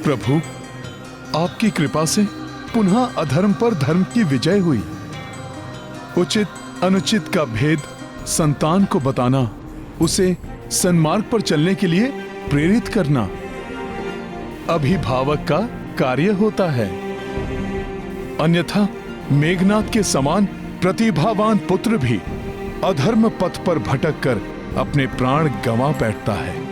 प्रभु, आपकी कृपा से पुनः अधर्म पर धर्म की विजय हुई। उचित अनुचित का भेद संतान को बताना, उसे सन्मार्ग पर चलने के लिए प्रेरित करना अभिभावक का कार्य होता है। अन्यथा मेघनाद के समान प्रतिभावान पुत्र भी अधर्म पथ पर भटक कर अपने प्राण गंवा बैठता है।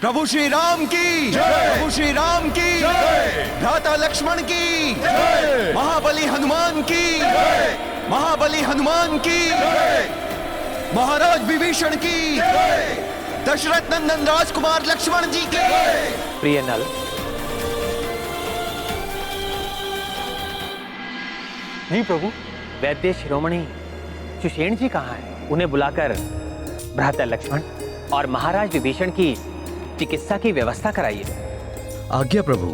प्रभु श्री राम की जय, प्रभु श्री राम की जय, भ्राता लक्ष्मण की जय, महाबली हनुमान की जय, महाबली हनुमान की जय, महाराज विभीषण की जय, दशरथ नंदन राजकुमार लक्ष्मण जी की जय। प्रिय नल, जी प्रभु। वैद्य शिरोमणि सुषेण जी कहाँ हैं? उन्हें बुलाकर भ्राता लक्ष्मण और महाराज विभीषण की चिकित्सा की व्यवस्था कराइए। आज्ञा प्रभु।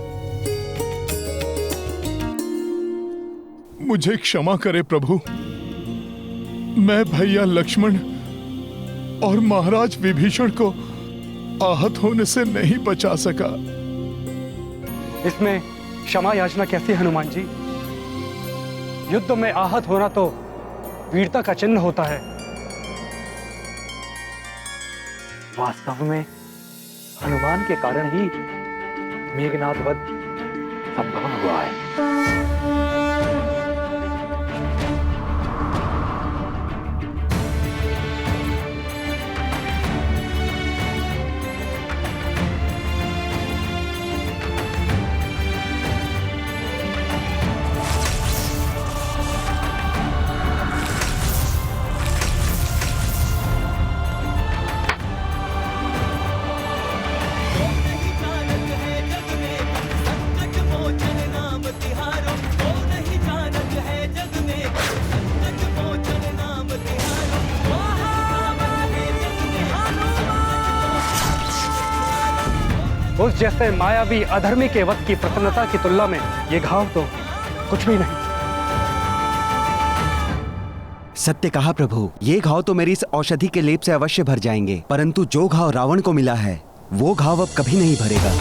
मुझे क्षमा करे प्रभु, मैं भैया लक्ष्मण और महाराज विभीषण को आहत होने से नहीं बचा सका। इसमें क्षमा याचना कैसे हनुमान जी? युद्ध में आहत होना तो वीरता का चिन्ह होता है। वास्तव में हनुमान के कारण ही मेघनाद वध संभव हुआ है। उस जैसे मायावी अधर्मी के वध की प्रसन्नता की तुलना में ये घाव तो कुछ भी नहीं। सत्य कहा प्रभु, ये घाव तो मेरी इस औषधि के लेप से अवश्य भर जाएंगे, परंतु जो घाव रावण को मिला है वो घाव अब कभी नहीं भरेगा।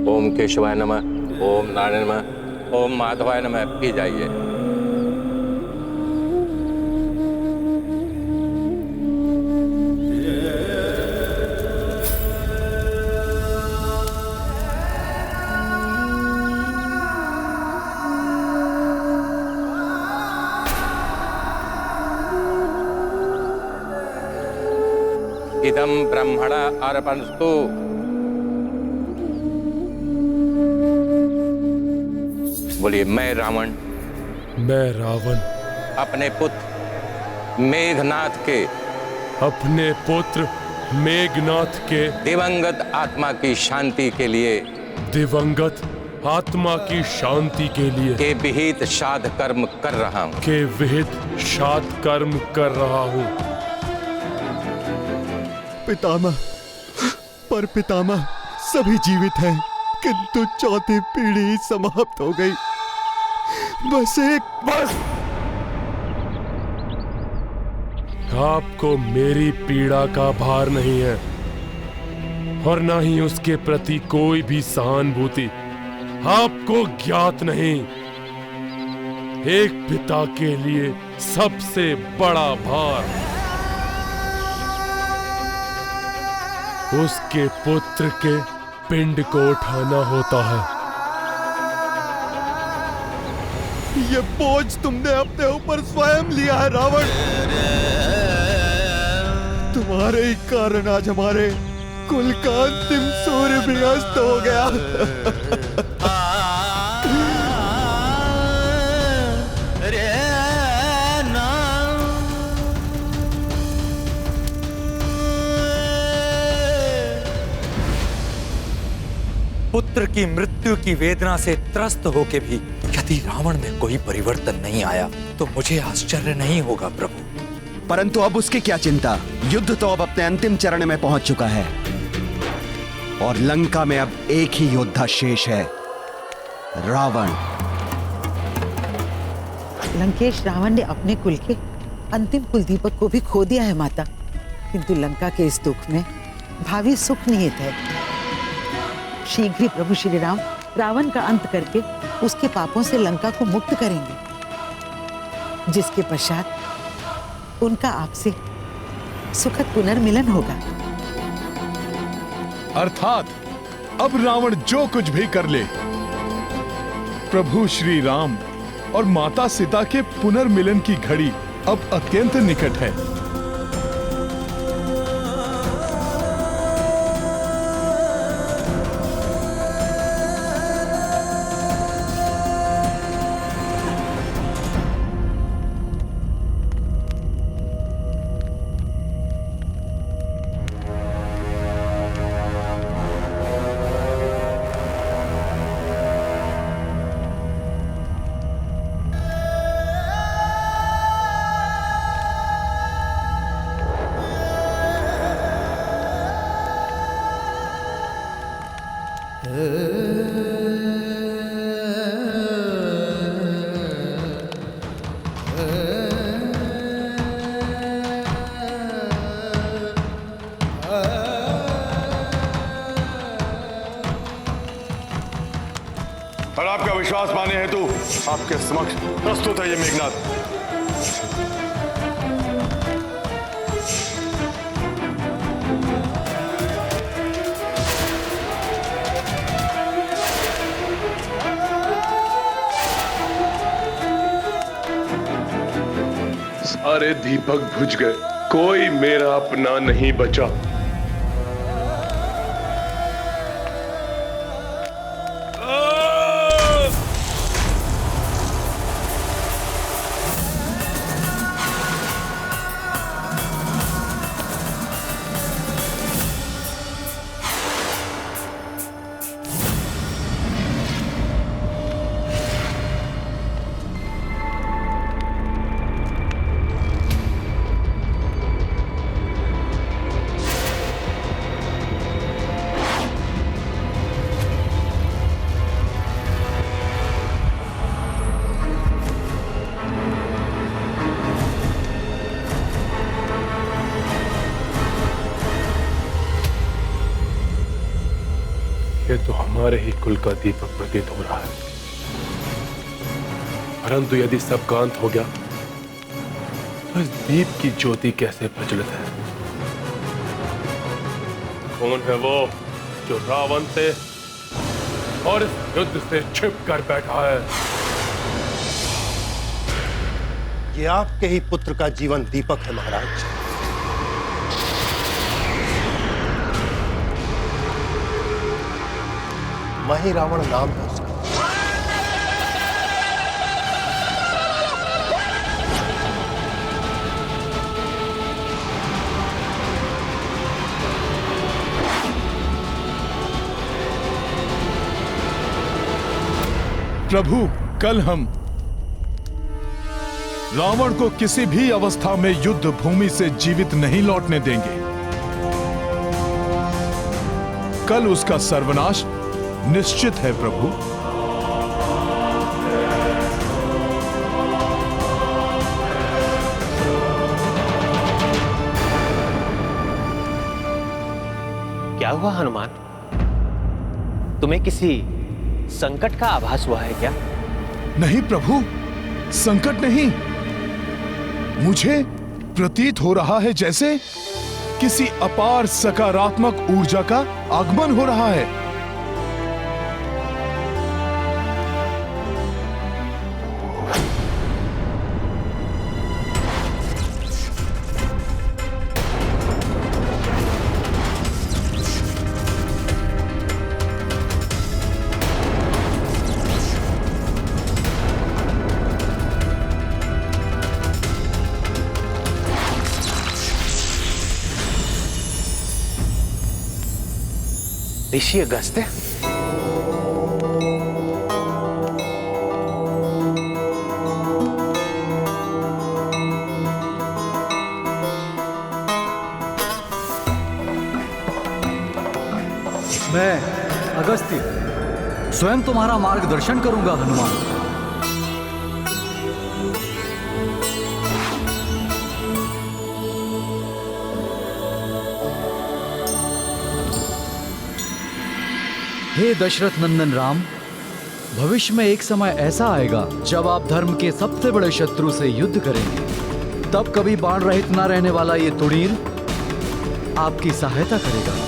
ओम केशवाय नमः, ओम नारायण नमः, ओम माधवाय नमः की जाइए। इदं ब्रह्मण अर्पणस्तु। बोलिए, मैं रावण अपने पुत्र मेघनाथ के दिवंगत आत्मा की शांति के लिए के विहित श्राद्ध कर्म कर रहा हूँ। पितामह, पर पितामह सभी जीवित हैं, किंतु चौथी पीढ़ी समाप्त हो गई। बस आपको मेरी पीड़ा का भार नहीं है और ना ही उसके प्रति कोई भी सहानुभूति आपको ज्ञात नहीं। एक पिता के लिए सबसे बड़ा भार उसके पुत्र के पिंड को उठाना होता है। ये बोझ तुमने अपने ऊपर स्वयं लिया है रावण। तुम्हारे ही कारण आज हमारे कुल का अंतिम सूर्य भी अस्त हो गया। पुत्र की मृत्यु की वेदना से त्रस्त होके भी यदि रावण में कोई परिवर्तन नहीं आया तो मुझे आश्चर्य नहीं होगा प्रभु। परंतु अब उसकी क्या चिंता? युद्ध तो अब अपने अंतिम चरण में पहुंच चुका है और लंका में अब एक ही योद्धा शेष है, रावण। लंकेश रावण ने अपने कुल के अंतिम कुल दीपक को भी खो दिया है माता, किंतु लंका के इस दुख में भावी सुख निहित है। शीघ्र ही प्रभु श्री राम रावण का अंत करके उसके पापों से लंका को मुक्त करेंगे, जिसके पश्चात उनका आपसे सुखद पुनर्मिलन होगा। अर्थात अब रावण जो कुछ भी कर ले, प्रभु श्री राम और माता सीता के पुनर्मिलन की घड़ी अब अत्यंत निकट है। और आपका विश्वास पाने हेतु आपके समक्ष प्रस्तुत है ये मेघनाद। सारे दीपक बुझ गए, कोई मेरा अपना नहीं बचा। ये तो हमारे ही कुल का दीपक प्रतीत हो रहा है, परंतु यदि सब का अंत हो गया तो इस दीप की ज्योति कैसे प्रज्वलित है? कौन है वो जो रावण से और इस युद्ध से छिप कर बैठा है? ये आपके ही पुत्र का जीवन दीपक है महाराज। वही रावण नाम है उसका। प्रभु, कल हम रावण को किसी भी अवस्था में युद्ध भूमि से जीवित नहीं लौटने देंगे। कल उसका सर्वनाश निश्चित है प्रभु। क्या हुआ हनुमान? तुम्हें किसी संकट का आभास हुआ है क्या? नहीं प्रभु, संकट नहीं। मुझे प्रतीत हो रहा है जैसे किसी अपार सकारात्मक ऊर्जा का आगमन हो रहा है। ऋषि अगस्त्य, मैं अगस्त्य स्वयं तुम्हारा मार्गदर्शन करूंगा हनुमान। हे दशरथ नंदन राम, भविष्य में एक समय ऐसा आएगा जब आप धर्म के सबसे बड़े शत्रु से युद्ध करेंगे। तब कभी बाण रहित न रहने वाला ये तुणीर आपकी सहायता करेगा।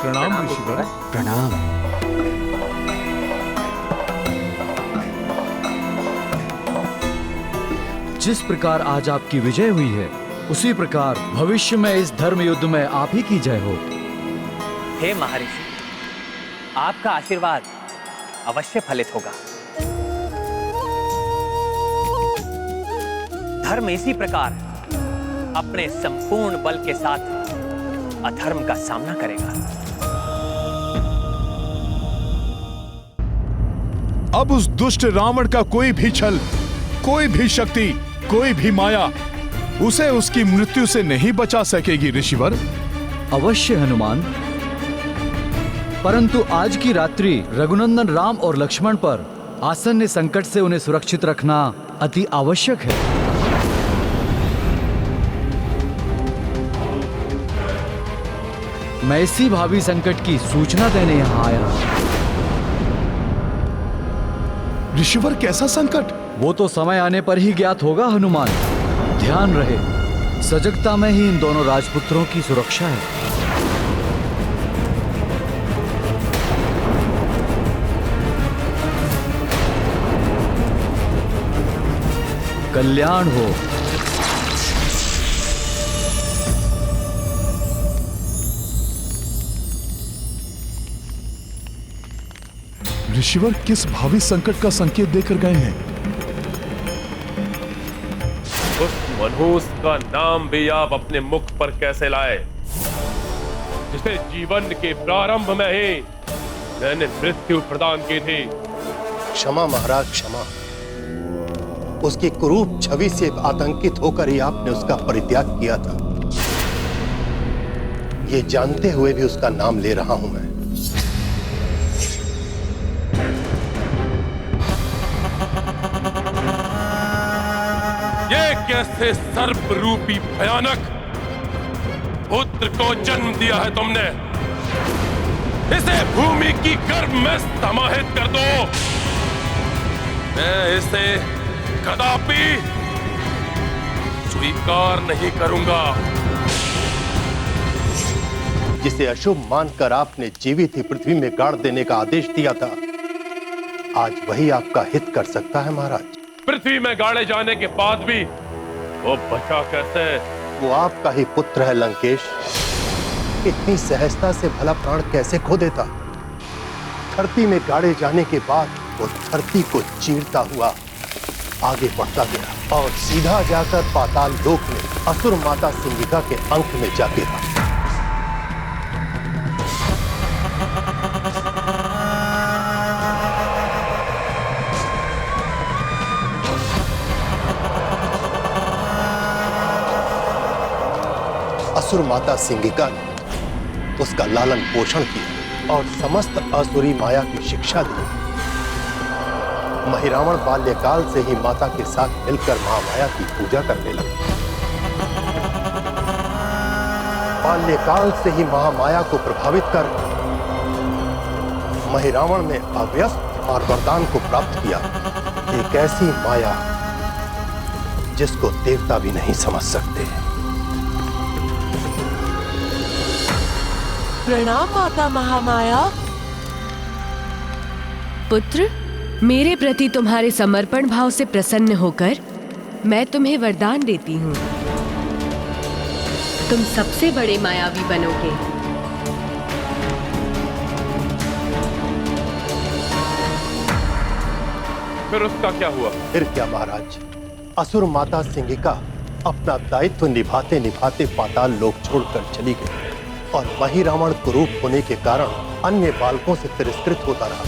प्रणाम ऋषिवर। प्रणाम। जिस प्रकार आज आपकी विजय हुई है, उसी प्रकार भविष्य में इस धर्म युद्ध में आप ही की जय हो। हे महर्षि, आपका आशीर्वाद अवश्य फलित होगा। धर्म इसी प्रकार अपने संपूर्ण बल के साथ अधर्म का सामना करेगा। अब उस दुष्ट रावण का कोई भी छल, कोई भी शक्ति, कोई भी माया उसे उसकी मृत्यु से नहीं बचा सकेगी ऋषिवर। अवश्य हनुमान, परंतु आज की रात्रि रघुनंदन राम और लक्ष्मण पर आसन्न संकट से उन्हें सुरक्षित रखना अति आवश्यक है। मैं इसी भावी संकट की सूचना देने यहां आया। ऋषिवर, कैसा संकट? वो तो समय आने पर ही ज्ञात होगा हनुमान। ध्यान रहे, सजगता में ही इन दोनों राजपुत्रों की सुरक्षा है। कल्याण हो। ऋषिवर किस भावी संकट का संकेत देकर गए हैं? उस मनहूस का नाम भी आप अपने मुख पर कैसे लाए, जिसे जीवन के प्रारंभ में ही मैंने मृत्यु प्रदान की थी। क्षमा महाराज, क्षमा। उसकी कुरूप छवि से आतंकित होकर ही आपने उसका परित्याग किया था। ये जानते हुए भी उसका नाम ले रहा हूं मैं। ये कैसे सर्प रूपी भयानक पुत्र को जन्म दिया है तुमने? इसे भूमि की गर्भ में समाहित कर दो। मैं इसे कदापि स्वीकार नहीं करूंगा। जिसे अशुभ मानकर आपने जीवित ही पृथ्वी में गाड़ देने का आदेश दिया था, आज वही आपका हित कर सकता है महाराज। पृथ्वी में गाड़े जाने के बाद भी वो बचा कैसे? वो आपका ही पुत्र है लंकेश। इतनी सहजता से भला प्राण कैसे खो देता? धरती में गाड़े जाने के बाद वो धरती को चीरता हुआ आगे बढ़ता गया और सीधा जाकर पाताल लोक में असुर माता सिंगिका के अंक में जा गिरा। असुर माता सिंगिका ने उसका लालन पोषण किया और समस्त असुरी माया की शिक्षा दी। महिरावण बाल्यकाल से ही माता के साथ मिलकर महामाया की पूजा करने लगा। बाल्यकाल से ही महामाया को प्रभावित कर महिरावण ने अव्यस्त और वरदान को प्राप्त किया। एक ऐसी माया जिसको देवता भी नहीं समझ सकते। प्रणाम माता महामाया। पुत्र, मेरे प्रति तुम्हारे समर्पण भाव से प्रसन्न होकर मैं तुम्हें वरदान देती हूँ। तुम सबसे बड़े मायावी बनोगे। फिर उसका क्या हुआ? फिर क्या महाराज, असुर माता सिंगिका अपना दायित्व निभाते निभाते पाताल लोक छोड़कर चली गई। और वही रावण कुरूप होने के कारण अन्य बालकों से तिरस्कृत होता रहा।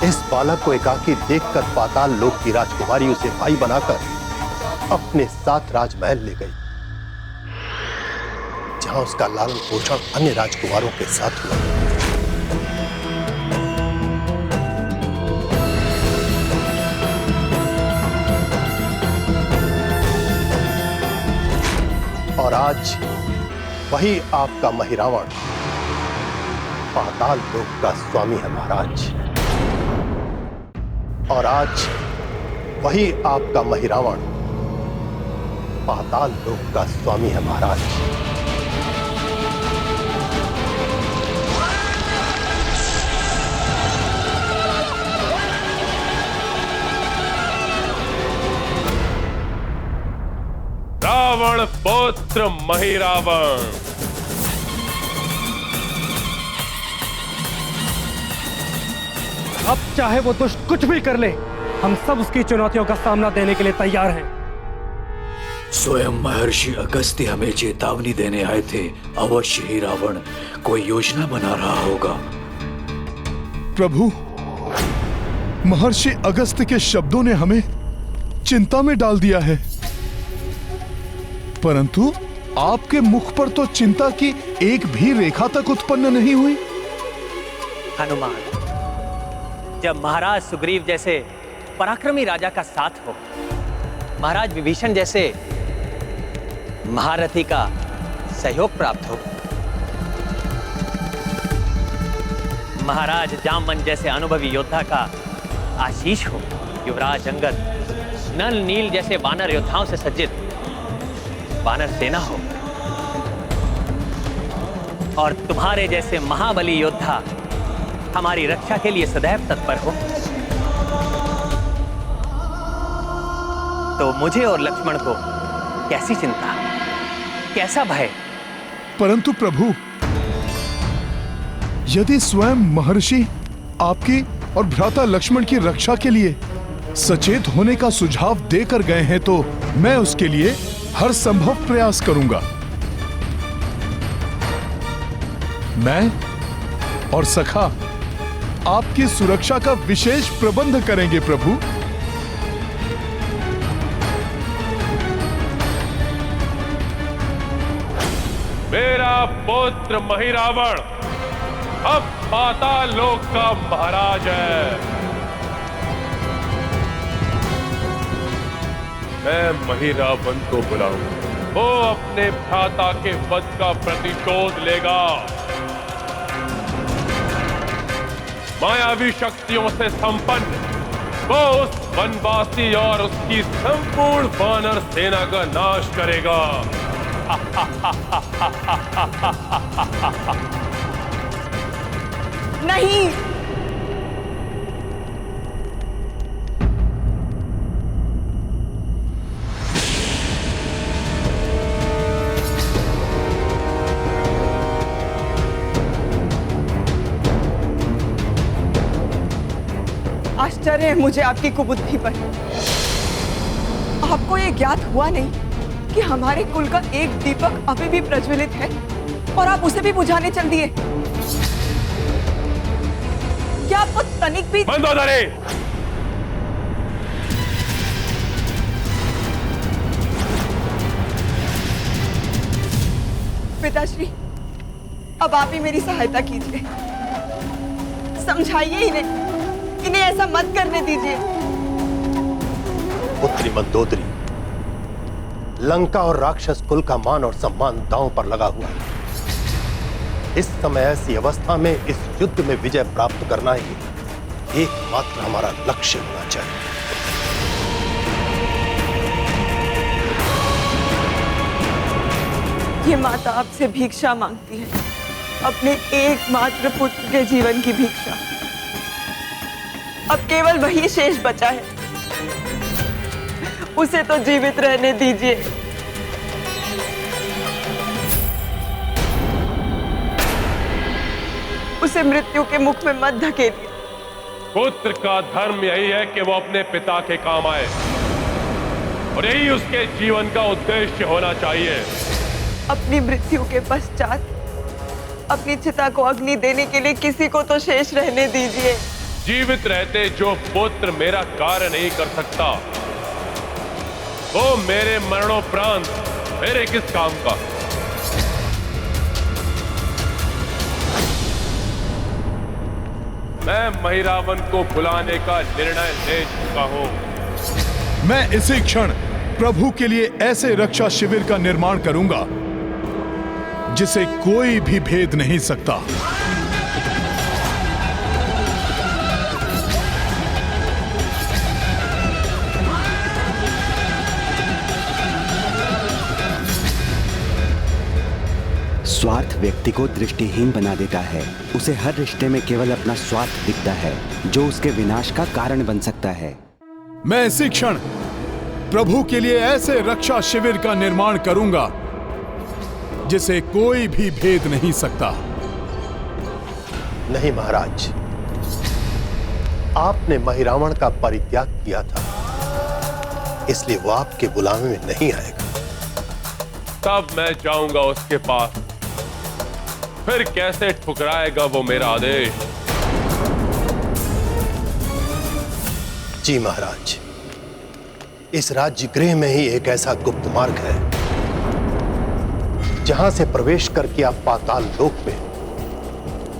इस बालक को एकाकी देखकर पाताल लोक की राजकुमारी उसे भाई बनाकर अपने साथ राजमहल ले गई, जहां उसका लालन पोषण अन्य राजकुमारों के साथ हुआ। और आज वही आपका महिरावण पाताल लोक का स्वामी है महाराज। और आज वही आपका महिरावण पाताल लोक का स्वामी है महाराज। रावण पुत्र महिरावण, अब चाहे वो दुष्ट कुछ भी कर ले, हम सब उसकी चुनौतियों का सामना देने के लिए तैयार हैं। स्वयं महर्षि अगस्त्य हमें चेतावनी देने आए थे। अवश्य ही रावण कोई योजना बना रहा होगा। प्रभु, महर्षि अगस्त्य के शब्दों ने हमें चिंता में डाल दिया है, परंतु आपके मुख पर तो चिंता की एक भी रेखा तक उत्पन्न नहीं हुई। हनुमान, जब महाराज सुग्रीव जैसे पराक्रमी राजा का साथ हो, महाराज विभीषण जैसे महारथी का सहयोग प्राप्त हो, महाराज जामवंत जैसे अनुभवी योद्धा का आशीष हो, युवराज अंगद, नल नील जैसे वानर योद्धाओं से सज्जित वानर सेना हो, और तुम्हारे जैसे महाबली योद्धा हमारी रक्षा के लिए सदैव तत्पर हो, तो मुझे और लक्ष्मण को कैसी चिंता, कैसा भय? परंतु प्रभु, यदि स्वयं महर्षि आपकी और भ्राता लक्ष्मण की रक्षा के लिए सचेत होने का सुझाव देकर गए हैं, तो मैं उसके लिए हर संभव प्रयास करूंगा। मैं और सखा आपकी सुरक्षा का विशेष प्रबंध करेंगे प्रभु। मेरा पुत्र महिरावण अब पाताल लोक का महाराज है। मैं महिरावण को बुलाऊंगा, वो अपने भ्राता के वध का प्रतिशोध लेगा। मायावी शक्तियों से संपन्न वो उस वनवासी और उसकी संपूर्ण वानर सेना का नाश करेगा। नहीं, आश्चर्य है मुझे आपकी कुबुद्धि पर। आपको ये ज्ञात हुआ नहीं कि हमारे कुल का एक दीपक अभी भी प्रज्वलित है और आप उसे भी बुझाने चल दिए? क्या आपको तनिक भी बंद हो जा। पिताश्री, अब आप ही मेरी सहायता कीजिए, समझाइए इन्हें ऐसा मत करने दीजिए। पुत्री मंदोदरी, लंका और राक्षस कुल का मान और सम्मान दांव पर लगा हुआ है। इस समय ऐसी अवस्था में इस युद्ध में विजय प्राप्त करना ही एकमात्र हमारा लक्ष्य होना चाहिए। ये माता आपसे भिक्षा मांगती है, अपने एकमात्र पुत्र के जीवन की भिक्षा। अब केवल वही शेष बचा है, उसे तो जीवित रहने दीजिए। उसे मृत्यु के मुख में मत धकेलिए। पुत्र का धर्म यही है कि वो अपने पिता के काम आए, और यही उसके जीवन का उद्देश्य होना चाहिए। अपनी मृत्यु के पश्चात अपनी चिता को अग्नि देने के लिए किसी को तो शेष रहने दीजिए। जीवित रहते जो पुत्र मेरा कार्य नहीं कर सकता, वो मेरे मरणोपरांत मेरे किस काम का। मैं महिरावण को बुलाने का निर्णय ले चुका हूं। मैं इसी क्षण प्रभु के लिए ऐसे रक्षा शिविर का निर्माण करूंगा जिसे कोई भी भेद नहीं सकता। स्वार्थ व्यक्ति को दृष्टिहीन बना देता है। उसे हर रिश्ते में केवल अपना स्वार्थ दिखता है, जो उसके विनाश का कारण बन सकता है। मैं इसी क्षण प्रभु के लिए ऐसे रक्षा शिविर का निर्माण करूंगा जिसे कोई भी भेद नहीं सकता। नहीं महाराज, आपने महिरावण का परित्याग किया था, इसलिए वो आपके बुलावे में नहीं आएगा। तब मैं जाऊंगा उसके पास, फिर कैसे ठुकराएगा वो मेरा आदेश। जी महाराज, इस राज्य गृह में ही एक ऐसा गुप्त मार्ग है जहां से प्रवेश करके आप पाताल लोक में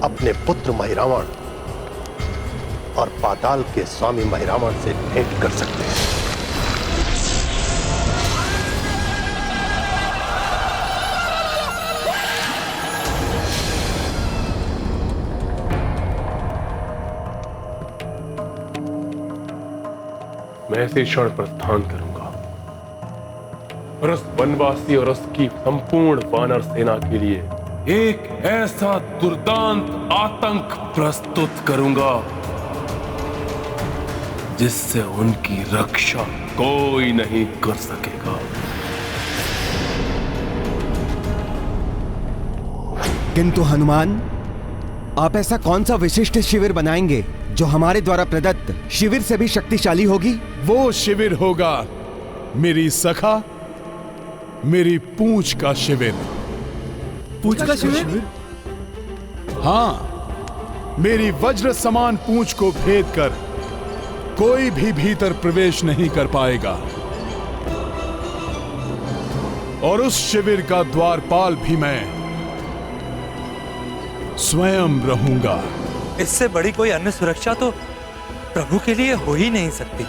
अपने पुत्र महिरावण और पाताल के स्वामी महिरावण से भेंट कर सकते हैं। मैं इसी क्षण प्रस्थान करूंगा और उस वनवासी और उसकी संपूर्ण वानर सेना के लिए एक ऐसा दुर्दांत आतंक प्रस्तुत करूंगा जिससे उनकी रक्षा कोई नहीं कर सकेगा। किंतु हनुमान, आप ऐसा कौन सा विशिष्ट शिविर बनाएंगे जो हमारे द्वारा प्रदत्त शिविर से भी शक्तिशाली होगी? वो शिविर होगा मेरी सखा, मेरी पूंछ का शिविर। पूंछ का शिविर? हाँ, मेरी वज्र समान पूंछ को भेद कर कोई भी भीतर प्रवेश नहीं कर पाएगा, और उस शिविर का द्वारपाल भी मैं स्वयं रहूंगा। इससे बड़ी कोई अन्य सुरक्षा तो प्रभु के लिए हो ही नहीं सकती।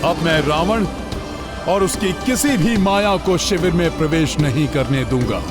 अब मैं रावण और उसकी किसी भी माया को शिविर में प्रवेश नहीं करने दूंगा।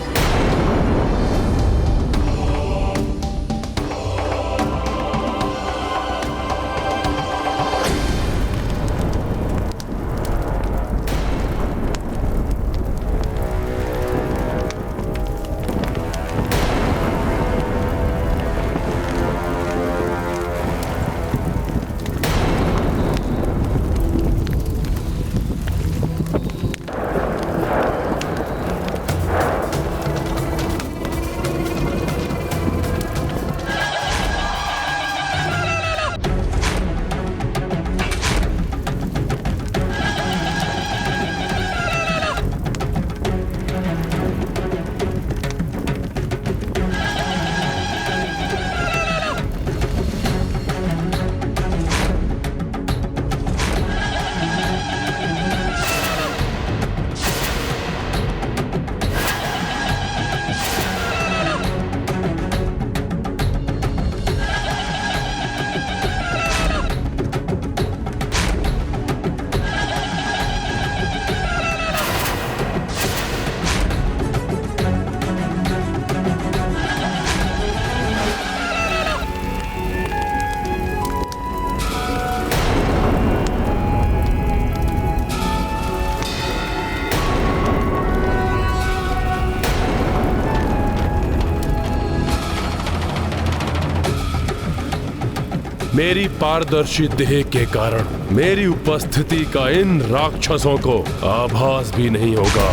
मेरी पारदर्शी देह के कारण मेरी उपस्थिति का इन राक्षसों को आभास भी नहीं होगा।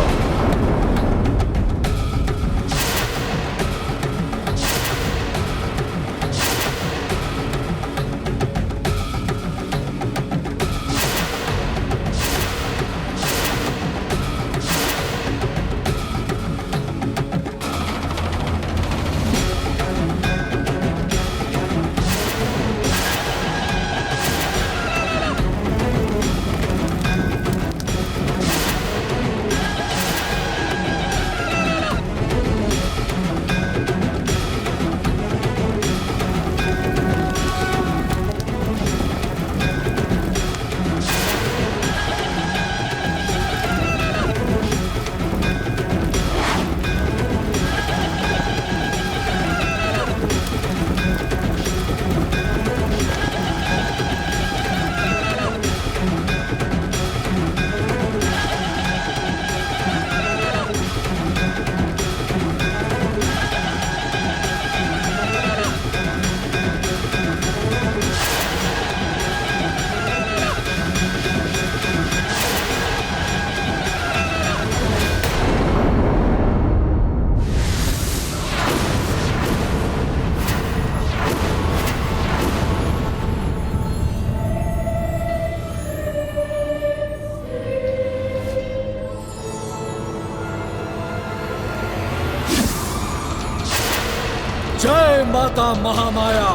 जय माता महामाया।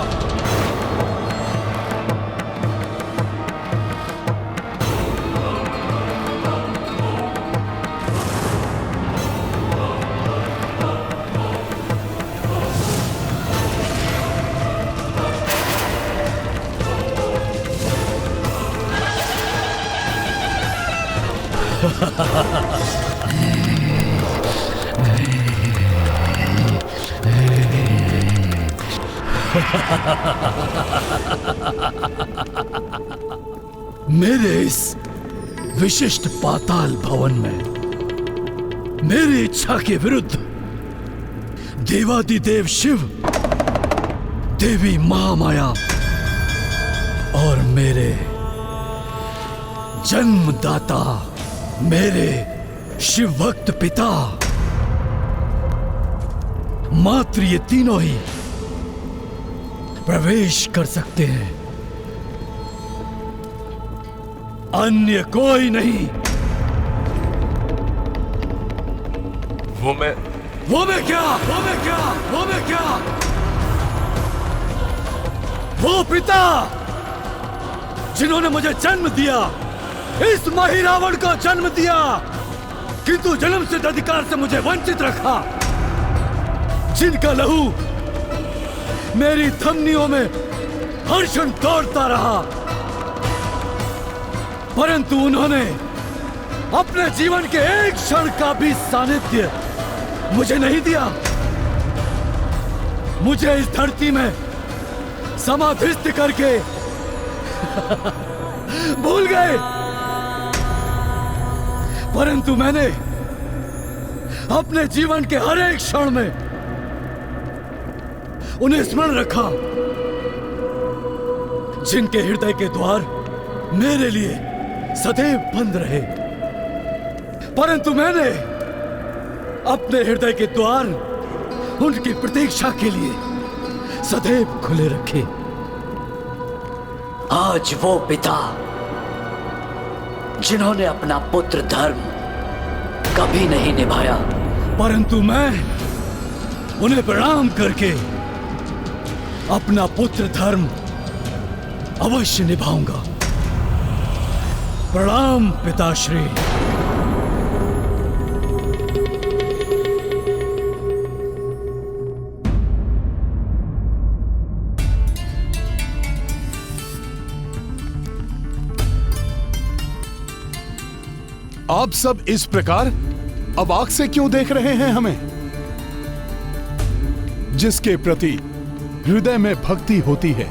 मेरे इस विशिष्ट पाताल भवन में मेरी इच्छा के विरुद्ध देवादिदेव शिव, देवी महामाया और मेरे जन्मदाता मेरे शिव भक्त पिता मात्र ये तीनों ही प्रवेश कर सकते हैं, अन्य कोई नहीं। वो मैं क्या वो पिता जिन्होंने मुझे जन्म दिया, इस मही रावण को जन्म दिया, किंतु जन्म सिद्ध अधिकार से मुझे वंचित रखा, जिनका लहू मेरी धमनियों में हर क्षण दौड़ता रहा, परंतु उन्होंने अपने जीवन के एक क्षण का भी सानिध्य मुझे नहीं दिया। मुझे इस धरती में समाधिस्थ करके भूल गए, परंतु मैंने अपने जीवन के हर एक क्षण में उन्हें स्मरण रखा, जिनके हृदय के द्वार मेरे लिए सदैव बंद रहे, परंतु मैंने अपने हृदय के द्वार उनकी प्रतीक्षा के लिए सदैव खुले रखे। आज वो पिता जिन्होंने अपना पुत्र धर्म कभी नहीं निभाया, परंतु मैं उन्हें प्रणाम करके अपना पुत्र धर्म अवश्य निभाऊंगा। प्रणाम पिताश्री। आप सब इस प्रकार अवाक से क्यों देख रहे हैं हमें? जिसके प्रति हृदय में भक्ति होती है,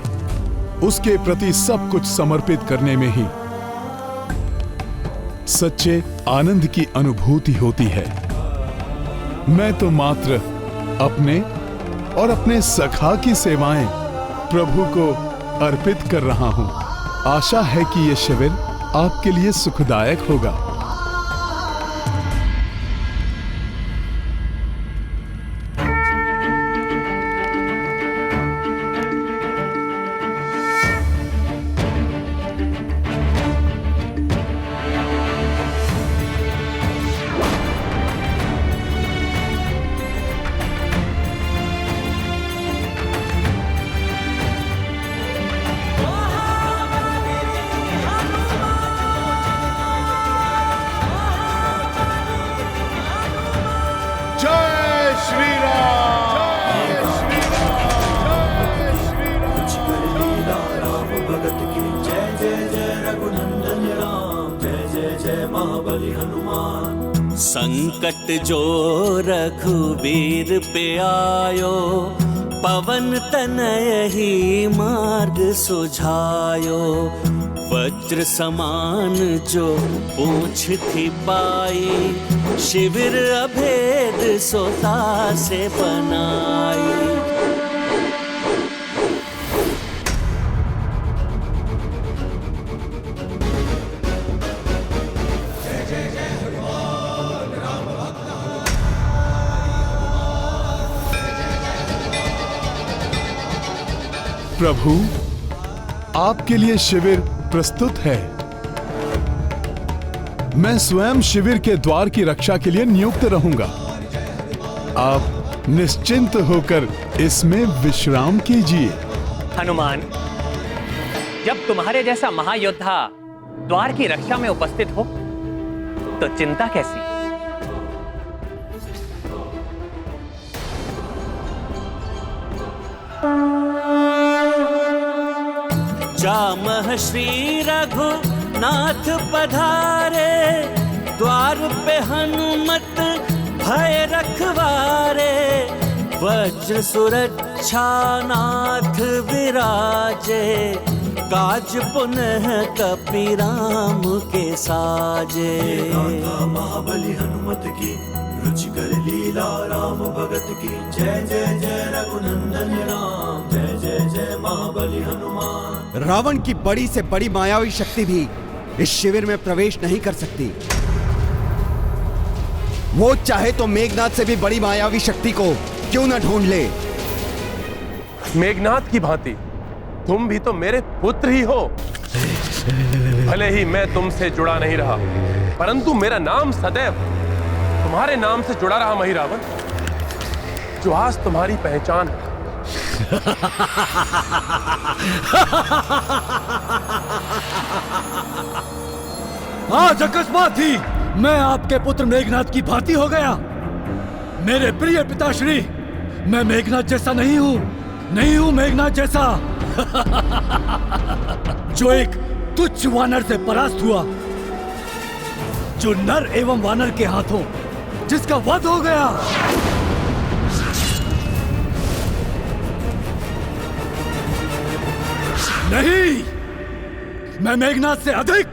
उसके प्रति सब कुछ समर्पित करने में ही सच्चे आनंद की अनुभूति होती है। मैं तो मात्र अपने और अपने सखा की सेवाएं प्रभु को अर्पित कर रहा हूँ। आशा है कि ये शिविर आपके लिए सुखदायक होगा। संकट जो रघुवीर पे आयो, पवन तनय ही मार्ग सुझायो। वज्र समान जो पूछ थी पाई, शिविर अभेद सोता से बनाई। प्रभु, आपके लिए शिविर प्रस्तुत है। मैं स्वयं शिविर के द्वार की रक्षा के लिए नियुक्त रहूंगा। आप निश्चिंत होकर इसमें विश्राम कीजिए। हनुमान, जब तुम्हारे जैसा महायोद्धा द्वार की रक्षा में उपस्थित हो तो चिंता कैसी? जामह श्री रघुनाथ पधारे, द्वार पे हनुमत भय रखवारे। वज्र सुरक्षा नाथ विराजे, काज पुनः कपीराम के साजे। महाबली हनुमत की रुचिकर लीला, राम भगत की जय जय जय रघुनंदन राम। जय जय जय महाबली हनुमान। रावण की बड़ी से बड़ी मायावी शक्ति भी इस शिविर में प्रवेश नहीं कर सकती। वो चाहे तो मेघनाथ से भी बड़ी मायावी शक्ति को क्यों न ढूंढ ले। मेघनाथ की भांति तुम भी तो मेरे पुत्र ही हो। भले ही मैं तुमसे जुड़ा नहीं रहा, परंतु मेरा नाम सदैव तुम्हारे नाम से जुड़ा रहा महिरावण, जो आज तुम्हारी पहचान है। आज अकस्मात ही मैं आपके पुत्र मेघनाथ की भांति हो गया। मेरे प्रिय पिताश्री, मैं मेघनाथ जैसा नहीं हूँ मेघनाथ जैसा। जो एक तुच्छ वानर से परास्त हुआ, जो नर एवं वानर के हाथों जिसका वध हो गया। नहीं, मैं मेघनाथ से अधिक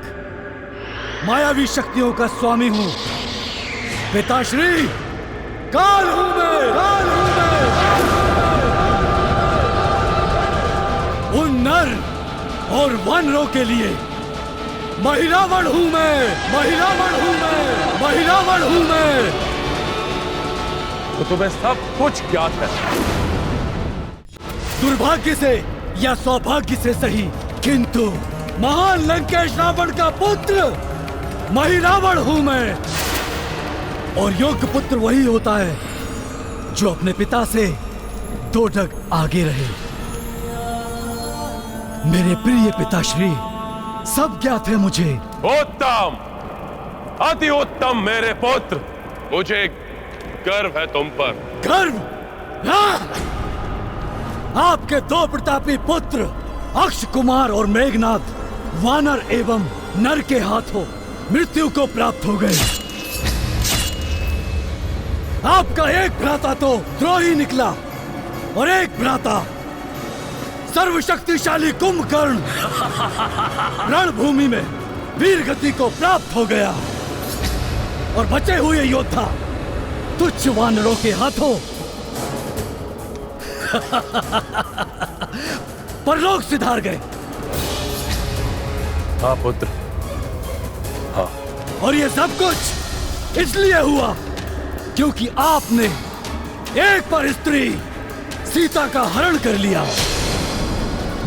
मायावी शक्तियों का स्वामी हूं। पिताश्री, काल हूं मैं। उन नर और वानरों के लिए महिरावण हूं मैं। तो तुम्हें सब कुछ ज्ञात है। दुर्भाग्य से या सौभाग्य से सही, किंतु महान लंकेश रावण का पुत्र महिरावण हूं मैं। और योग्य पुत्र वही होता है जो अपने पिता से 2 ढग आगे रहे। मेरे प्रिय पिताश्री, सब ज्ञात है मुझे। उत्तम, अति उत्तम मेरे पुत्र, मुझे गर्व है तुम पर। गर्व? आपके 2 प्रतापी पुत्र अक्ष कुमार और मेघनाथ वानर एवं नर के हाथों मृत्यु को प्राप्त हो गए। आपका एक भ्राता तो द्रोही निकला और एक भ्राता सर्वशक्तिशाली कुंभकर्ण रणभूमि में वीर गति को प्राप्त हो गया। और बचे हुए योद्धा तुच्छ वानरों के हाथों परलोक सिधार गए। हाँ पुत्र, हाँ। और ये सब कुछ इसलिए हुआ क्योंकि आपने एक पर स्त्री सीता का हरण कर लिया,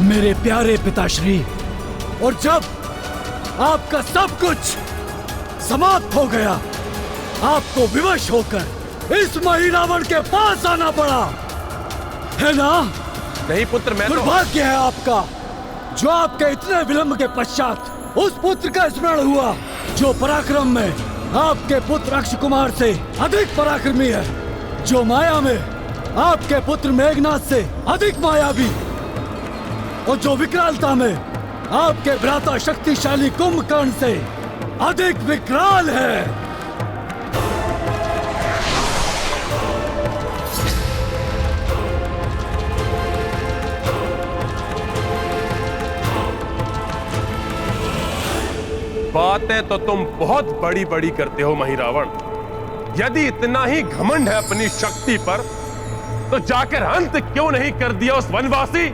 मेरे प्यारे पिताश्री। और जब आपका सब कुछ समाप्त हो गया, आपको विवश होकर इस मही रावण के पास आना पड़ा, है ना? नहीं पुत्र, मैं दुर्भाग्य है आपका जो आपके इतने विलंब के पश्चात उस पुत्र का स्मरण हुआ जो पराक्रम में आपके पुत्र अक्ष कुमार से अधिक पराक्रमी है, जो माया में आपके पुत्र मेघनाथ से अधिक मायावी, और जो विकरालता में आपके भ्राता शक्तिशाली कुंभकर्ण से अधिक विकराल है। बातें तो तुम बहुत बड़ी बड़ी करते हो मही रावण। यदि इतना ही घमंड है अपनी शक्ति पर, तो जाकर अंत क्यों नहीं कर दिया उस वनवासी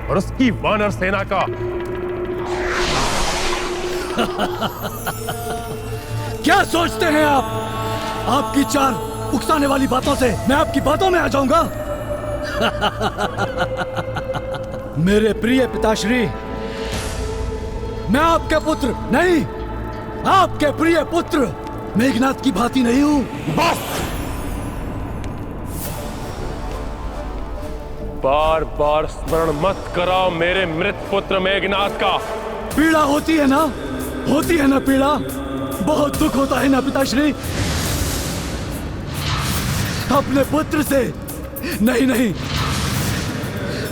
और उसकी वानर सेना का? क्या सोचते हैं आप? आपकी चार उकसाने वाली बातों से मैं आपकी बातों में आ जाऊंगा? मेरे प्रिय पिताश्री, मैं आपके पुत्र नहीं, आपके प्रिय पुत्र मेघनाथ की भांति नहीं हूं। बस! बार बार स्मरण मत कराओ मेरे मृत पुत्र मेघनाथ का। पीड़ा होती है ना? होती है ना पीड़ा? बहुत दुख होता है ना पिताश्री? अपने पुत्र से नहीं,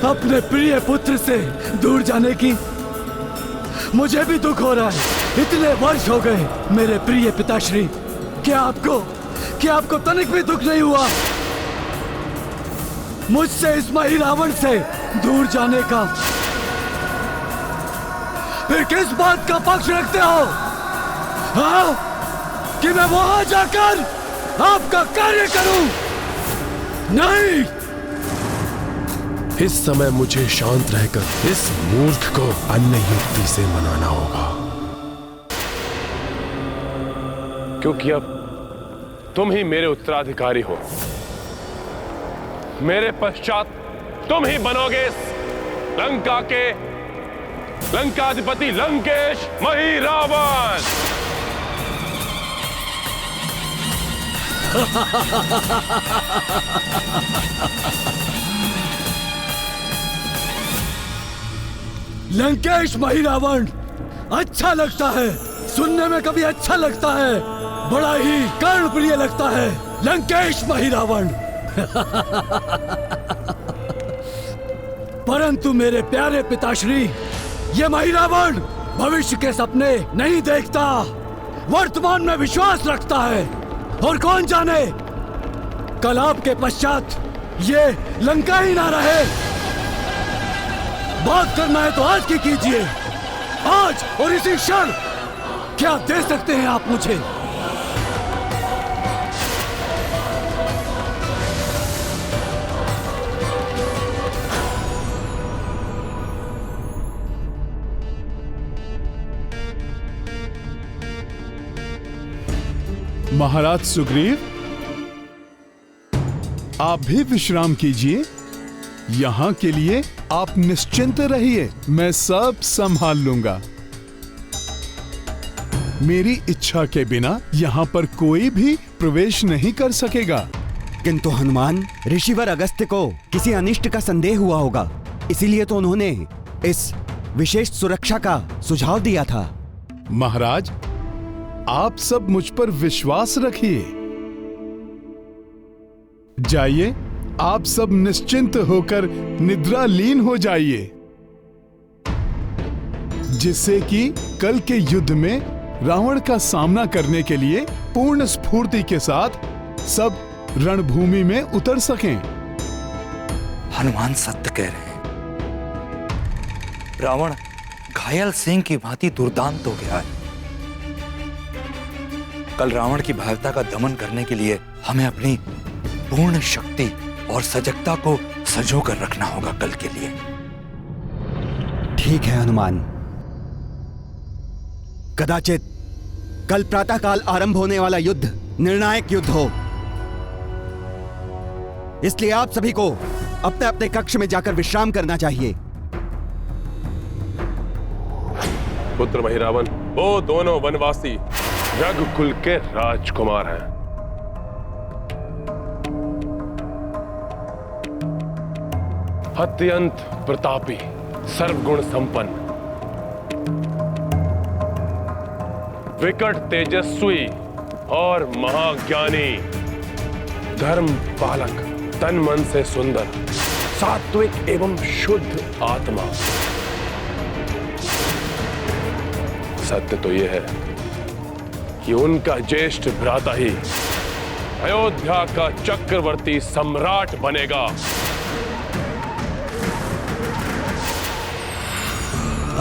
अपने प्रिय पुत्र से दूर जाने की मुझे भी दुख हो रहा है। इतने वर्ष हो गए मेरे प्रिय पिताश्री, क्या आपको तनिक भी दुख नहीं हुआ मुझसे इस मही रावण से दूर जाने का? फिर किस बात का पक्ष रखते हो? हाँ? कि मैं वहां जाकर आपका कार्य करूं? नहीं! इस समय मुझे शांत रहकर इस मूर्ख को अन्य युक्ति से मनाना होगा, क्योंकि अब तुम ही मेरे उत्तराधिकारी हो। मेरे पश्चात तुम ही बनोगे इस लंका के लंकाधिपति लंकेश मही रावण। लंकेश मही रावण अच्छा लगता है, सुनने में कभी अच्छा लगता है, बड़ा ही कर्णप्रिय लगता है। लंकेश मही रावण। परंतु मेरे प्यारे पिताश्री, ये मही रावण भविष्य के सपने नहीं देखता, वर्तमान में विश्वास रखता है। और कौन जाने कल आपके पश्चात ये लंका ही ना रहे। बात करना है तो आज की कीजिए, आज और इसी क्षण। क्या दे सकते हैं आप मुझे? महाराज सुग्रीव, आप भी विश्राम कीजिए। यहां के लिए आप निश्चिंत रहिए, मैं सब संभाल लूंगा। मेरी इच्छा के बिना यहां पर कोई भी प्रवेश नहीं कर सकेगा। किंतु हनुमान, ऋषिवर अगस्त्य को किसी अनिष्ट का संदेह हुआ होगा, इसीलिए तो उन्होंने इस विशेष सुरक्षा का सुझाव दिया था। महाराज, आप सब मुझ पर विश्वास रखिए। जाइए, आप सब निश्चिंत होकर निद्रालीन हो जाइए, जिससे कि कल के युद्ध में रावण का सामना करने के लिए पूर्ण स्फूर्ति के साथ सब रणभूमि में उतर सकें। हनुमान सत्य कह रहे हैं। रावण घायल सिंह की भांति दुर्दांत हो गया है। कल रावण की भयावता का दमन करने के लिए हमें अपनी पूर्ण शक्ति और सजगता को संजो कर रखना होगा कल के लिए। ठीक है हनुमान। कदाचित कल प्रातःकाल आरंभ होने वाला युद्ध निर्णायक युद्ध हो, इसलिए आप सभी को अपने अपने कक्ष में जाकर विश्राम करना चाहिए। पुत्र महिरावन, वो दोनों वनवासी रघुकुल के राजकुमार हैं। अत्यंत प्रतापी, सर्वगुण संपन्न, विकट तेजस्वी और महाज्ञानी, धर्म पालक, तन मन से सुंदर, सात्विक एवं शुद्ध आत्मा। सत्य तो यह है कि उनका ज्येष्ठ भ्राता ही अयोध्या का चक्रवर्ती सम्राट बनेगा।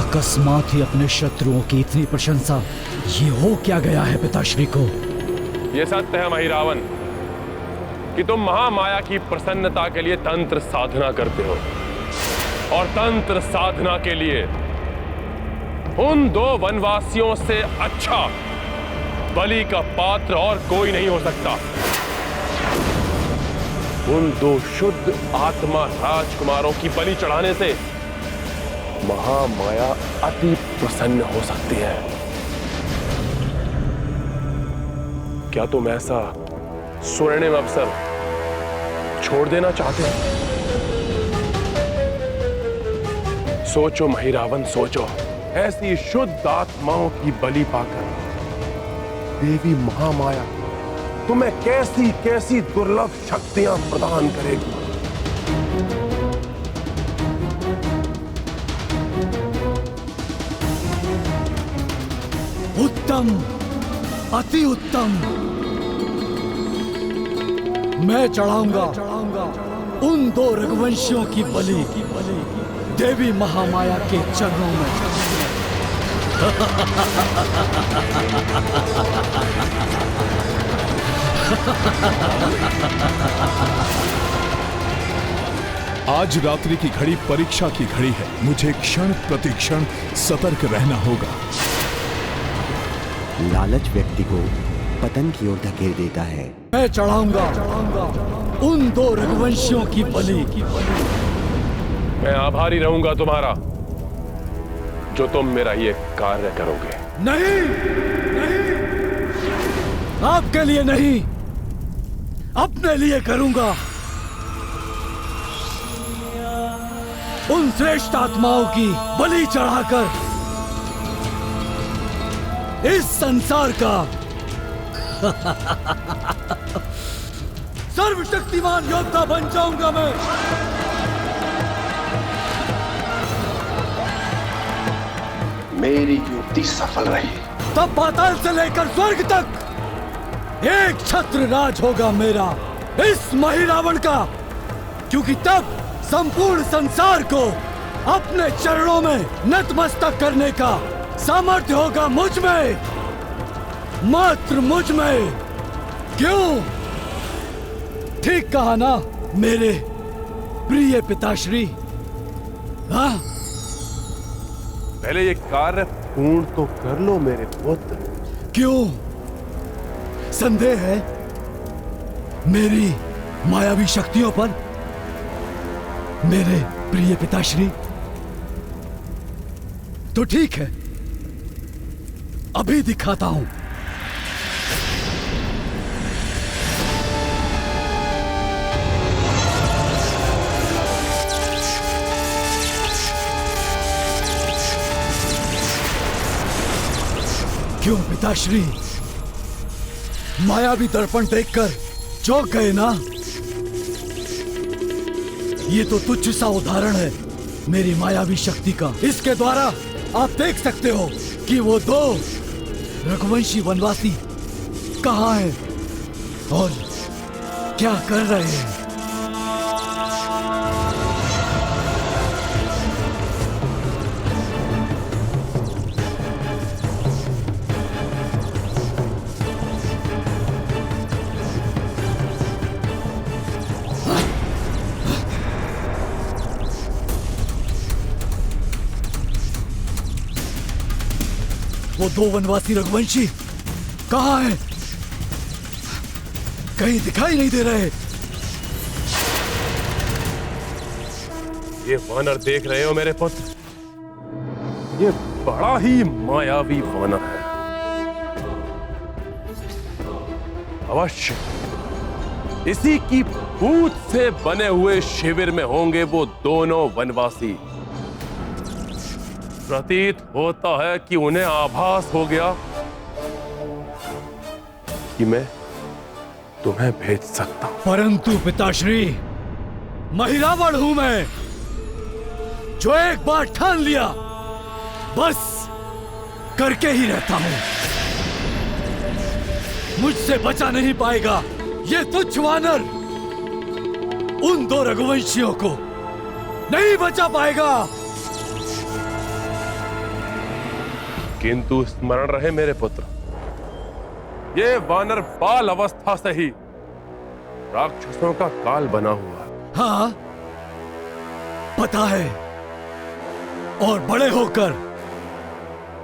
अकस्मात ही अपने शत्रुओं की इतनी प्रशंसा, ये हो क्या गया है पिताश्री को? यह सत्य है महिरावन कि तुम महामाया की प्रसन्नता के लिए तंत्र साधना करते हो, और तंत्र साधना के लिए उन दो वनवासियों से अच्छा बलि का पात्र और कोई नहीं हो सकता। उन दो शुद्ध आत्मा राजकुमारों की बलि चढ़ाने से महामाया अति प्रसन्न हो सकती है। क्या तुम ऐसा स्वर्णिम अवसर छोड़ देना चाहते हो? सोचो महिरावन, सोचो। ऐसी शुद्ध आत्माओं की बलि पाकर देवी महामाया तुम्हें कैसी कैसी दुर्लभ शक्तियां प्रदान करेगी। उत्तम, अति उत्तम। मैं चढ़ाऊंगा उन दो रघुवंशियों की बलि देवी महामाया के चरणों में। आज रात्रि की घड़ी परीक्षा की घड़ी है। मुझे क्षण प्रतिक्षण सतर्क रहना होगा। लालच व्यक्ति को पतन की ओर धकेल देता है। मैं चढ़ाऊंगा उन दो रघुवंशियों की बलि। मैं आभारी रहूंगा तुम्हारा, जो तुम मेरा ये कार्य करोगे। नहीं, नहीं, आपके लिए नहीं, अपने लिए करूंगा। उन श्रेष्ठ आत्माओं की बलि चढ़ाकर इस संसार का सर्वशक्तिमान योद्धा बन जाऊंगा मैं। मेरी युक्ति सफल रही, तब पाताल से लेकर स्वर्ग तक एक छत्र राज होगा मेरा, इस महिरावण का। क्योंकि तब संपूर्ण संसार को अपने चरणों में नतमस्तक करने का सामर्थ्य होगा मुझ में, मात्र मुझ में। क्यों? ठीक कहा ना मेरे प्रिय पिताश्री? हाँ, पहले ये कार्य पूर्ण तो कर लो मेरे पुत्र। क्यों? संदेह है मेरी मायावी शक्तियों पर मेरे प्रिय पिताश्री? तो ठीक है, अभी दिखाता हूं। क्यों पिताश्री, मायावी दर्पण देखकर चौंक गए ना? ये तो तुच्छ सा उदाहरण है मेरी मायावी शक्ति का। इसके द्वारा आप देख सकते हो कि वो दो रघुवंशी वनवासी कहाँ हैं और क्या कर रहे हैं। वो 2 वनवासी रघुवंशी कहाँ हैं? कहीं दिखाई नहीं दे रहे। ये वानर देख रहे हो मेरे पुत्र, ये बड़ा ही मायावी वानर है। अवश्य इसी की पूत से बने हुए शिविर में होंगे वो दोनों वनवासी। प्रतीत होता है कि उन्हें आभास हो गया कि मैं तुम्हें भेज सकता हूं। परंतु पिताश्री, महिरावण हूं मैं, जो एक बार ठान लिया बस करके ही रहता हूं। मुझसे बचा नहीं पाएगा ये तुच्छ वानर, उन 2 रघुवंशियों को नहीं बचा पाएगा। किंतु स्मरण रहे मेरे पुत्र, ये वानर बाल अवस्था से ही राक्षसों का काल बना हुआ है। हाँ, पता है। और बड़े होकर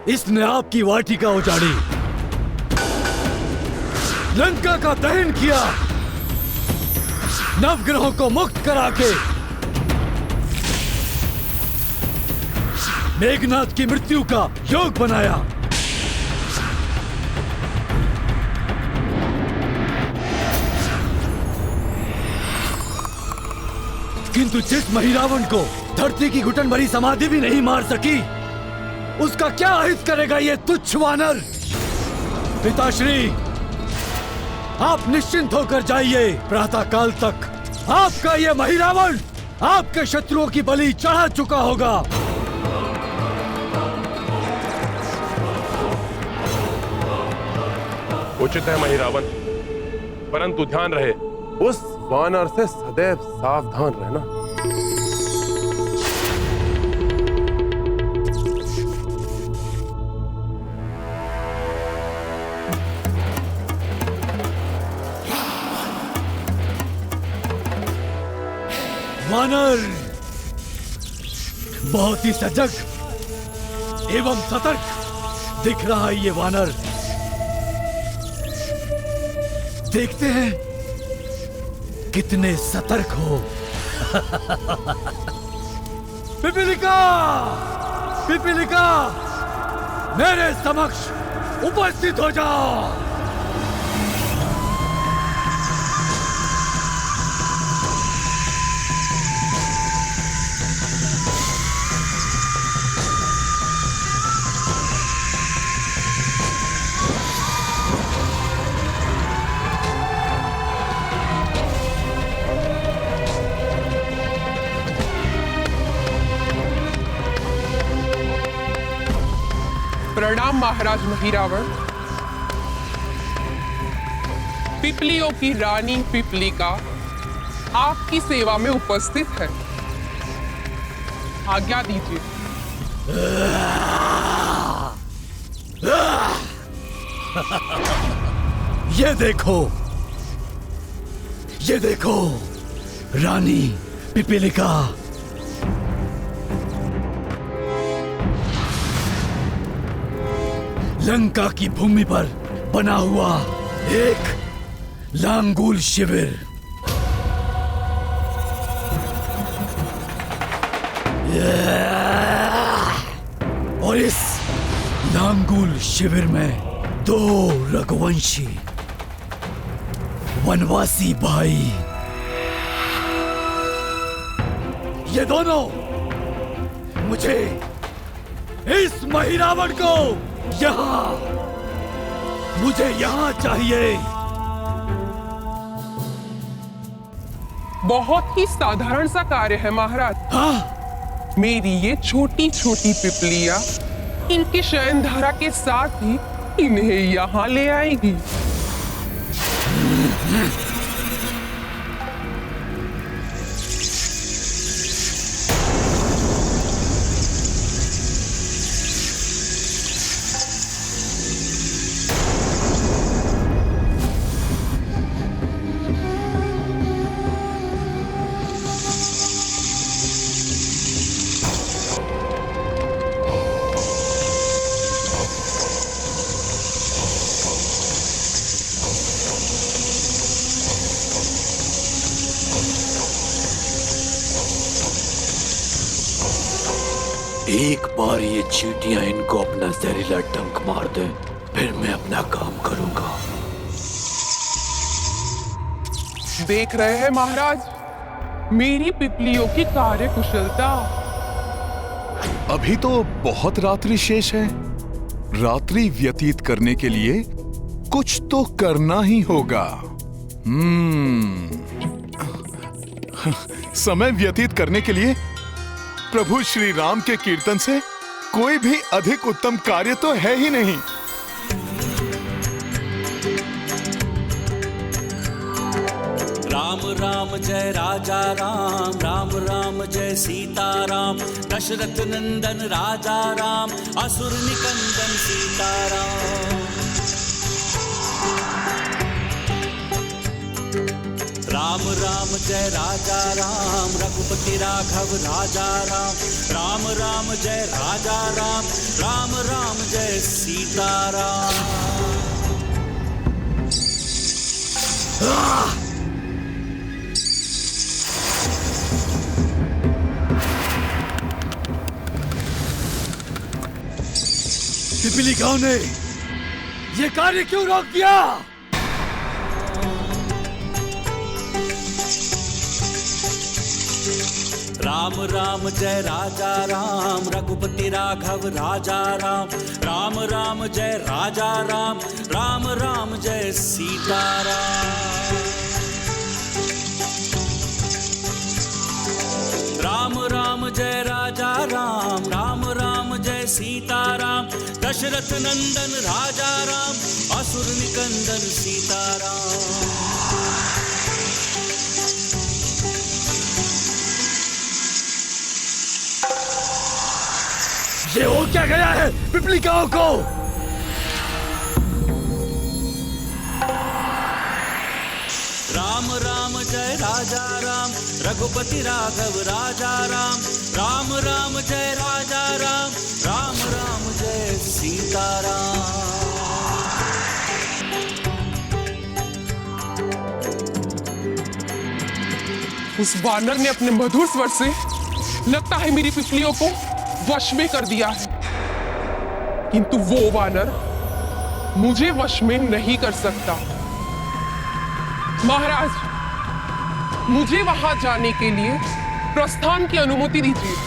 इसने आपकी वाटिका उजाड़ी, लंका का दहन किया, नवग्रहों को मुक्त करा के मेघनाथ की मृत्यु का योग बनाया। किंतु जिस महिरावण को धरती की घुटन भरी समाधि भी नहीं मार सकी, उसका क्या अहित करेगा ये तुच्छ वानर? पिताश्री, आप निश्चिंत होकर जाइए। प्रातः काल तक आपका ये महिरावण आपके शत्रुओं की बलि चढ़ा चुका होगा। उचित है महिरावण, परंतु ध्यान रहे उस वानर से सदैव सावधान रहना। वानर बहुत ही सजग एवं सतर्क दिख रहा है ये वानर। देखते हैं कितने सतर्क हो। पिपीलिका, पिपीलिका, मेरे समक्ष उपस्थित हो जाओ। प्रणाम महाराज महिरावण। पिपलियों की रानी पिपलिका आपकी सेवा में उपस्थित है, आज्ञा दीजिए। ये देखो, ये देखो रानी पिपीलिका। लंका की भूमि पर बना हुआ एक लांगूल शिविर। और इस लांगूल शिविर में 2 रघुवंशी वनवासी भाई, ये दोनों मुझे इस महिरावण को मुझे यहाँ चाहिए। बहुत ही साधारण सा कार्य है महाराज। हाँ? मेरी ये छोटी छोटी पिपलियां इनकी शयन धारा के साथ ही इन्हें यहाँ ले आएगी। एक बार ये चींटियां इनको अपना जहरीला डंक मार दे, फिर मैं अपना काम करूंगा। देख रहे हैं महाराज, मेरी पिपलियों की कार्य कुशलता। अभी तो बहुत रात्रि शेष है। रात्रि व्यतीत करने के लिए कुछ तो करना ही होगा। समय व्यतीत करने के लिए प्रभु श्री राम के कीर्तन से कोई भी अधिक उत्तम कार्य तो है ही नहीं। राम राम जय राजा राम, राम राम जय सीता राम, दशरथ नंदन राजा राम, असुर निकंदन सीता राम। राम राम जय राजा राम, रघुपति राघव राजा राम, राम राम जय राजा राम, राम राम जय सीता राम। पिपीलिकाओं ने ये कार्य क्यों रोक दिया? राम राम जय राजा राम, रघुपति राघव राजा राम, राम राम जय राजा राम, राम राम जय सीता राम। राम राम जय राजा राम, राम राम जय सीता राम, दशरथ नंदन राजा राम, असुर निकंदन सीता राम। ये हो क्या गया है पिपलिकाओं को? राम राम जय राजा राम, रघुपति राघव राजा राम, राम राम जय राजा राम, राम राम जय सीता राम। उस वानर ने अपने मधुर स्वर से लगता है मेरी पिपलियों को वश में कर दिया है, किंतु वो वानर मुझे वश में नहीं कर सकता। महाराज, मुझे वहां जाने के लिए प्रस्थान की अनुमति दीजिए।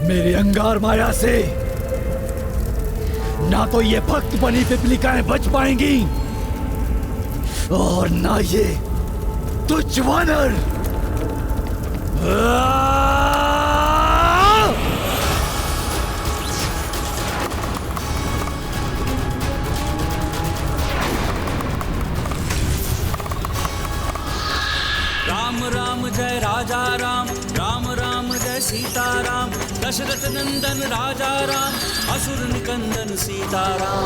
मेरी अंगार माया से ना तो ये भक्त बनी पिपलिकाएं बच पाएंगी और ना ये तुच्छ वानर। राम राम जय राजा राम, राम राम जय सीता राम, दशरथ नंदन राजा राम, असुर निकंदन सीता राम।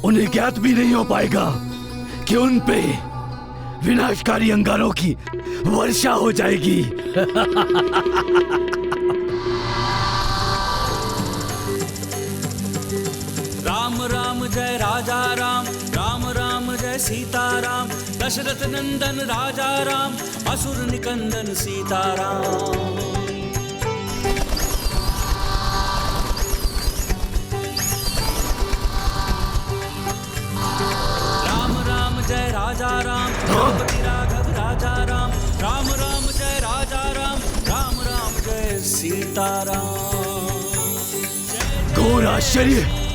उन्हें ज्ञात भी नहीं हो पाएगा कि उन पे विनाशकारी अंगारों की वर्षा हो जाएगी। राम राम जय राजा राम, राम राम जय सीता राम, दशरथ नंदन राजा राम, असुर निकंदन सीता राम। राम राम जय राजा राम, रघुपति राघव राजा राम, राम राम जय राजा राम, राम राम जय सीता राम। घोर आश्चर्य!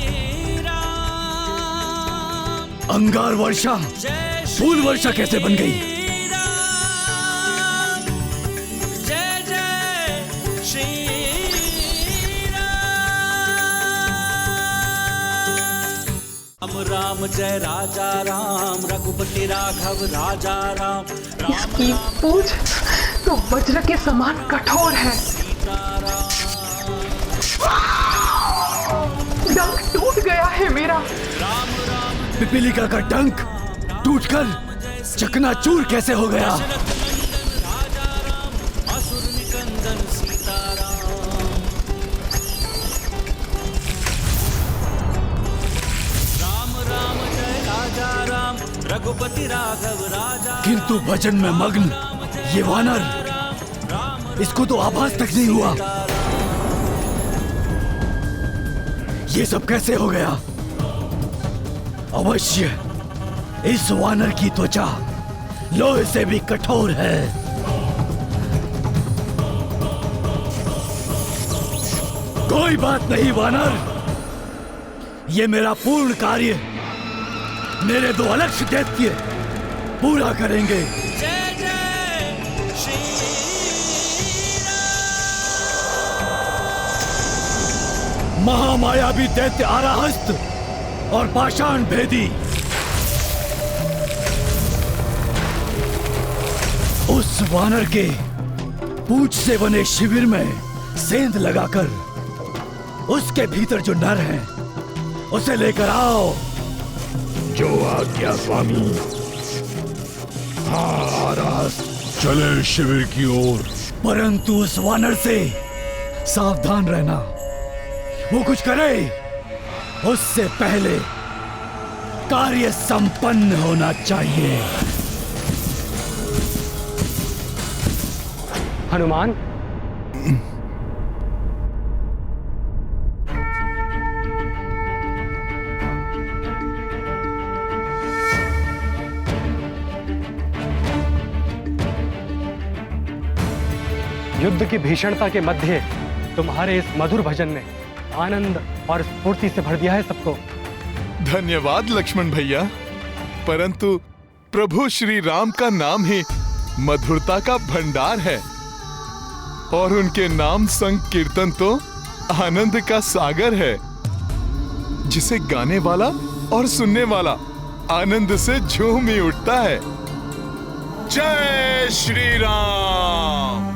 अंगार वर्षा फूल वर्षा कैसे बन गई? जय जय श्री राम जय राजा राम रघुपति राघव राजा राम इसकी पूछ तो वज्र के समान कठोर है। डंक टूट गया है मेरा। पिपीलिका का डंक टूटकर चकनाचूर कैसे हो गया? रघुपति राघव राजा। किंतु भजन में मग्न ये वानर, इसको तो आभास तक नहीं हुआ। ये सब कैसे हो गया? अवश्य इस वानर की त्वचा लोहे से भी कठोर है। कोई बात नहीं वानर, ये मेरा पूर्ण कार्य मेरे दो अलक्ष्य दैत्य पूरा करेंगे। जय जय श्री महामायावी दैत्य आराहस्त और पाषाण भेदी उस वानर के पूंछ से बने शिविर में सेंध लगाकर उसके भीतर जो नर है उसे लेकर आओ। जो आज्ञा स्वामी। हाँ, चले शिविर की ओर। परंतु उस वानर से सावधान रहना, वो कुछ करे उससे पहले कार्य संपन्न होना चाहिए। हनुमान, युद्ध की भीषणता के मध्य तुम्हारे इस मधुर भजन ने आनंद और स्फूर्ति से भर दिया है सबको। धन्यवाद लक्ष्मण भैया, परंतु प्रभु श्री राम का नाम ही मधुरता का भंडार है और उनके नाम संकीर्तन तो आनंद का सागर है, जिसे गाने वाला और सुनने वाला आनंद से झूम ही उठता है। जय श्री राम।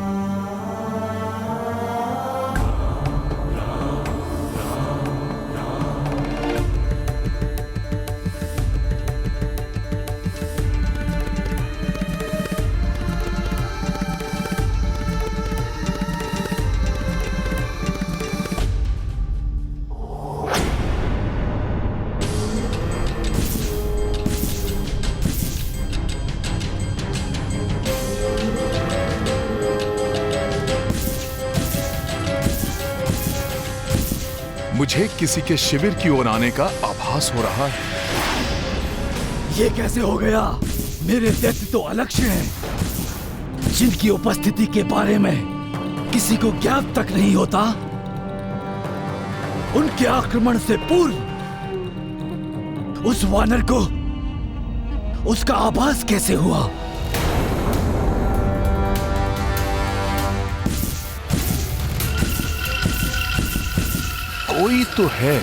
मुझे किसी के शिविर की ओर आने का आभास हो रहा है। ये कैसे हो गया? मेरे दैत्य तो अलक्ष्य हैं, जिनकी उपस्थिति के बारे में किसी को ज्ञात तक नहीं होता। उनके आक्रमण से पूर्व उस वानर को उसका आभास कैसे हुआ? कोई तो है।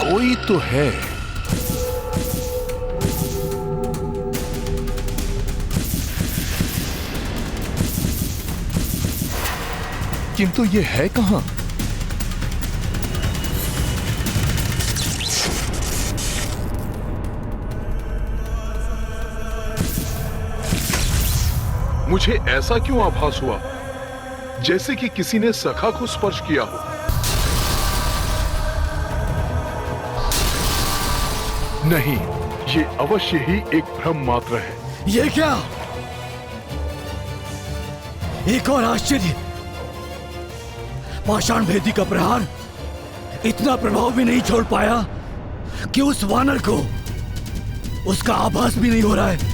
कोई तो है। किंतु ये है कहां? मुझे ऐसा क्यों आभास हुआ जैसे कि किसी ने सखा को स्पर्श किया हो। नहीं, ये अवश्य ही एक भ्रम मात्र है। ये क्या? एक और आश्चर्य, पाषाण भेदी का प्रहार इतना प्रभाव भी नहीं छोड़ पाया कि उस वानर को उसका आभास भी नहीं हो रहा है।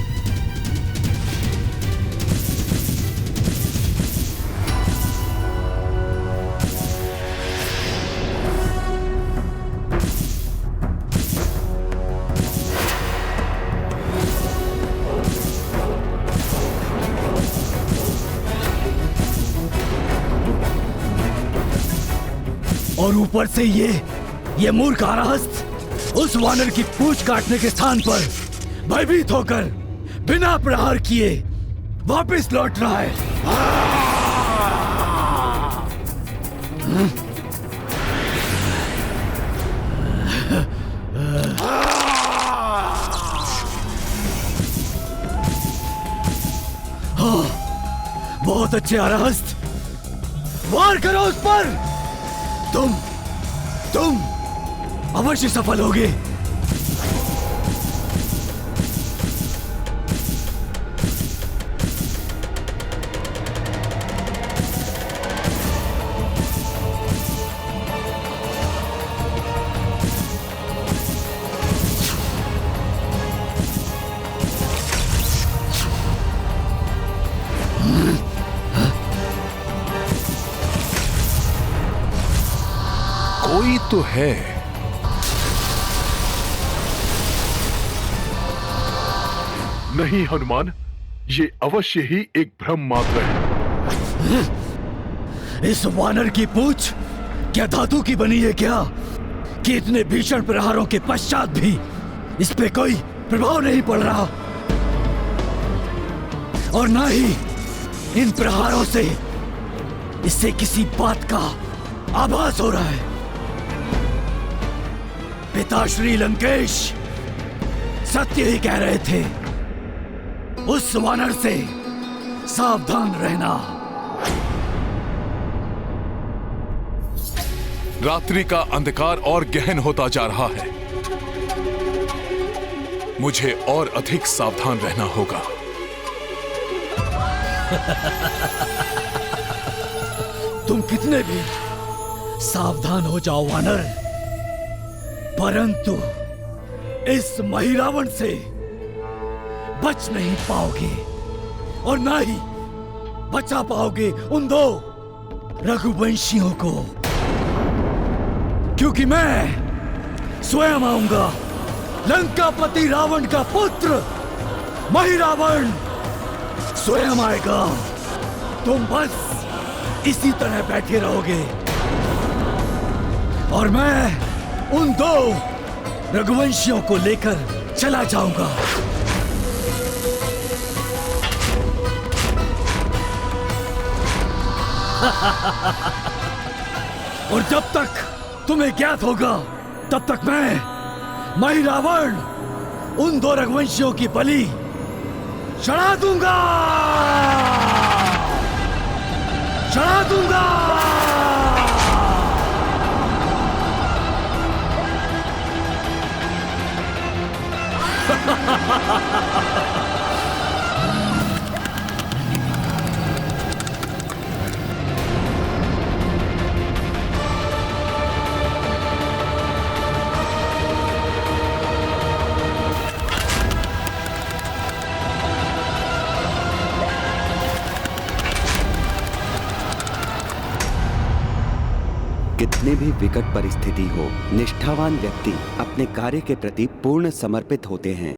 और ऊपर से ये मूर्ख आराहस्त उस वानर की पूंछ काटने के स्थान पर भयभीत होकर बिना प्रहार किए वापस लौट रहा है। बहुत अच्छे आराहस्त, वार करो उस पर। तुम अवश्य सफल होगे। कोई तो है। नहीं हनुमान, ये अवश्य ही एक भ्रम मात्र है। इस वानर की पूंछ क्या धातु की बनी है क्या, कि इतने भीषण प्रहारों के पश्चात भी इस पे कोई प्रभाव नहीं पड़ रहा, और ना ही इन प्रहारों से इससे किसी बात का आभास हो रहा है। पिताश्री लंकेश सत्य ही कह रहे थे, उस वानर से सावधान रहना। रात्रि का अंधकार और गहन होता जा रहा है। मुझे और अधिक सावधान रहना होगा। तुम कितने भी सावधान हो जाओ वानर, परंतु इस महिरावण से बच नहीं पाओगे, और ना ही बचा पाओगे उन दो रघुवंशियों को, क्योंकि मैं स्वयं आऊंगा, लंकापति रावण का पुत्र महिरावण स्वयं आएगा। तुम बस इसी तरह बैठे रहोगे और मैं उन दो रघुवंशियों को लेकर चला जाऊंगा। और जब तक तुम्हें ज्ञात होगा, तब तक मैं महिरावण उन दो रघुवंशियों की बलि चढ़ा दूंगा, चढ़ा दूंगा। कितनी भी विकट परिस्थिति हो, निष्ठावान व्यक्ति अपने कार्य के प्रति पूर्ण समर्पित होते हैं।